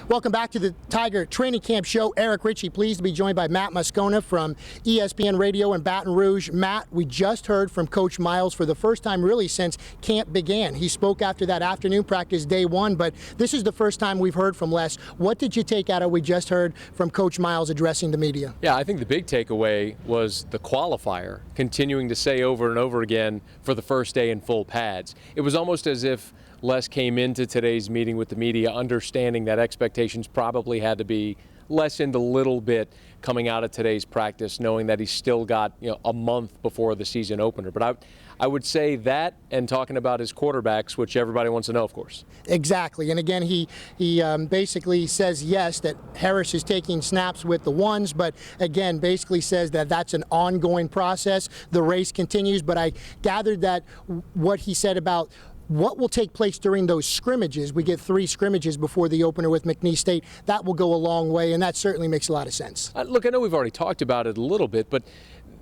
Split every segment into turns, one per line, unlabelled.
Welcome back to the Tiger Training Camp Show. Eric Ritchie, pleased to be joined by Matt Moscona from ESPN Radio in Baton Rouge. Matt, we just heard from Coach Miles for the first time really since camp began. He spoke after that afternoon practice day one, but this is the first time we've heard from Les. What did you take out of what we just heard from Coach Miles addressing the media?
Yeah, I think the big takeaway was the qualifier, continuing to say over and over again for the first day in full pads. It was almost as if Les came into today's meeting with the media understanding that expectations probably had to be lessened a little bit coming out of today's practice, knowing that he's still got a month before the season opener. But I would say that, and talking about his quarterbacks, which everybody wants to know, of course.
Exactly. And again, he basically says, yes, that Harris is taking snaps with the ones, but again, basically says that that's an ongoing process. The race continues, but I gathered that what he said about what will take place during those scrimmages, we get 3 scrimmages before the opener with McNeese State, that will go a long way, and that certainly makes a lot of sense.
Look, I know we've already talked about it a little bit, but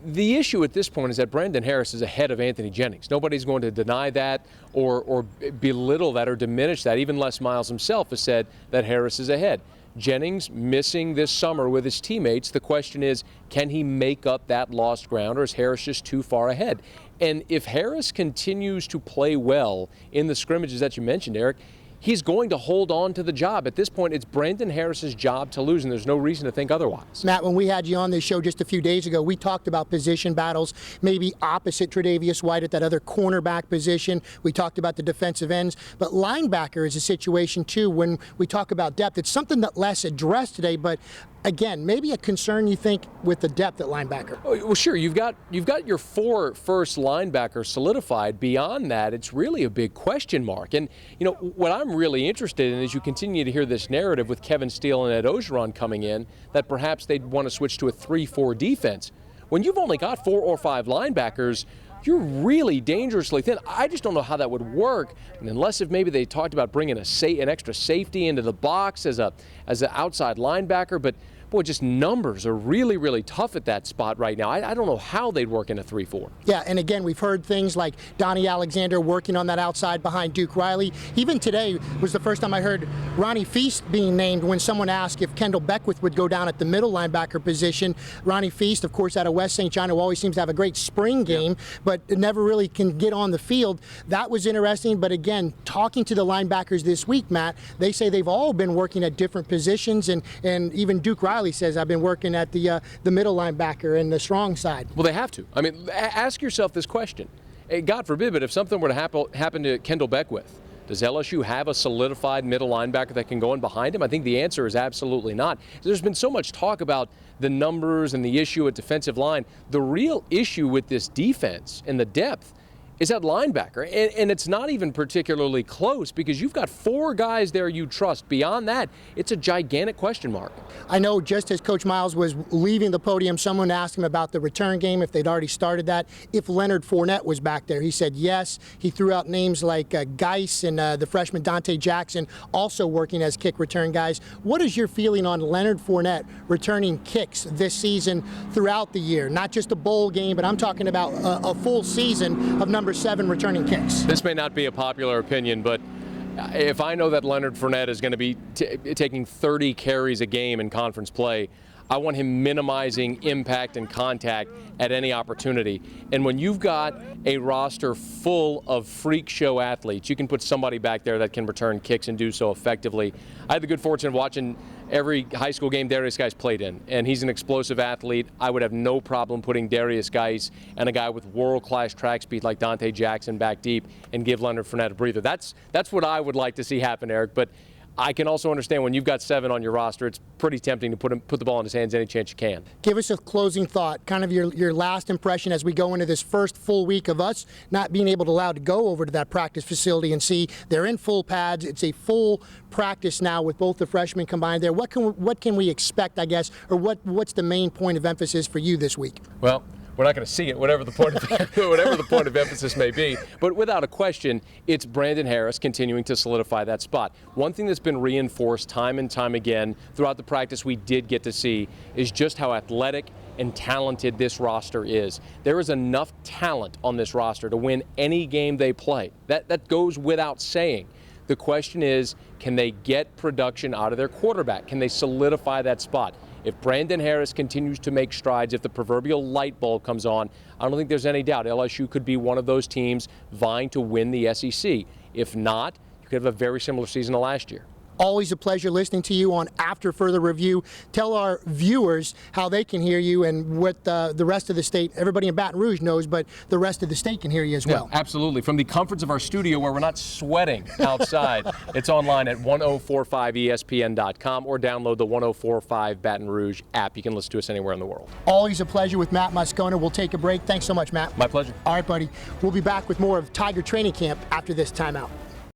the issue at this point is that Brandon Harris is ahead of Anthony Jennings. Nobody's going to deny that or belittle that or diminish that. Even Les Miles himself has said that Harris is ahead. Jennings missing this summer with his teammates. The question is, can he make up that lost ground, or is Harris just too far ahead? And if Harris continues to play well in the scrimmages that you mentioned, Eric, he's going to hold on to the job. At this point, it's Brandon Harris's job to lose, and there's no reason to think otherwise.
Matt, when we had you on this show just a few days ago, we talked about position battles, maybe opposite Tre'Davious White at that other cornerback position. We talked about the defensive ends, but linebacker is a situation, too, when we talk about depth. It's something that Les addressed today, but again, maybe a concern, you think, with the depth at linebacker.
Well, sure, you've got your 4 first linebackers solidified. Beyond that, it's really a big question mark. And, what I'm really interested in is you continue to hear this narrative with Kevin Steele and Ed Ogeron coming in that perhaps they'd want to switch to a 3-4 defense. When you've only got 4 or 5 linebackers, you're really dangerously thin. I just don't know how that would work, and unless if maybe they talked about bringing an extra safety into the box as an outside linebacker. But boy, just numbers are really, really tough at that spot right now. I don't know how they'd work in a 3-4.
Yeah, and again, we've heard things like Donnie Alexander working on that outside behind Duke Riley. Even today was the first time I heard Ronnie Feast being named when someone asked if Kendall Beckwith would go down at the middle linebacker position. Ronnie Feast, of course, out of West St. John, who always seems to have a great spring game, but never really can get on the field. That was interesting, but again, talking to the linebackers this week, Matt, they say they've all been working at different positions, and even Duke Riley says, I've been working at the middle linebacker and the strong side.
Well, they have to. I mean, ask yourself this question. God forbid, but if something were to happen to Kendall Beckwith, does LSU have a solidified middle linebacker that can go in behind him? I think the answer is absolutely not. There's been so much talk about the numbers and the issue at defensive line. The real issue with this defense and the depth is at linebacker, and it's not even particularly close because you've got 4 guys there you trust. Beyond that, it's a gigantic question mark.
I know just as Coach Miles was leaving the podium, someone asked him about the return game, if they'd already started that, if Leonard Fournette was back there. He said yes. He threw out names like Geis and the freshman Dante Jackson also working as kick return guys. What is your feeling on Leonard Fournette returning kicks this season throughout the year? Not just a bowl game, but I'm talking about a full season of number 7 returning kicks.
This may not be a popular opinion, but if I know that Leonard Fournette is going to be taking 30 carries a game in conference play, I want him minimizing impact and contact at any opportunity. And when you've got a roster full of freak show athletes, you can put somebody back there that can return kicks and do so effectively. I had the good fortune of watching every high school game Darius Geis played in, and he's an explosive athlete. I would have no problem putting Darius Geis and a guy with world-class track speed like Dante Jackson back deep and give Leonard Fournette a breather. That's what I would like to see happen, Eric. But I can also understand when you've got 7 on your roster, it's pretty tempting to put the ball in his hands any chance you can.
Give us a closing thought, kind of your last impression as we go into this first full week of us not being allowed to go over to that practice facility and see they're in full pads. It's a full practice now with both the freshmen combined there. What can we expect, I guess, or what's the main point of emphasis for you this week?
Well, we're not going to see it, whatever the point of emphasis may be. But without a question, it's Brandon Harris continuing to solidify that spot. One thing that's been reinforced time and time again throughout the practice we did get to see is just how athletic and talented this roster is. There is enough talent on this roster to win any game they play. That goes without saying. The question is, can they get production out of their quarterback? Can they solidify that spot? If Brandon Harris continues to make strides, if the proverbial light bulb comes on, I don't think there's any doubt LSU could be one of those teams vying to win the SEC. If not, you could have a very similar season to last year.
Always a pleasure listening to you on After Further Review. Tell our viewers how they can hear you and what the rest of the state, everybody in Baton Rouge knows, but the rest of the state can hear you as well.
Yeah, absolutely. From the comforts of our studio where we're not sweating outside, it's online at 1045ESPN.com or download the 1045 Baton Rouge app. You can listen to us anywhere in the world.
Always a pleasure with Matt Moscona. We'll take a break. Thanks so much, Matt.
My pleasure.
All right, buddy. We'll be back with more of Tiger Training Camp after this timeout.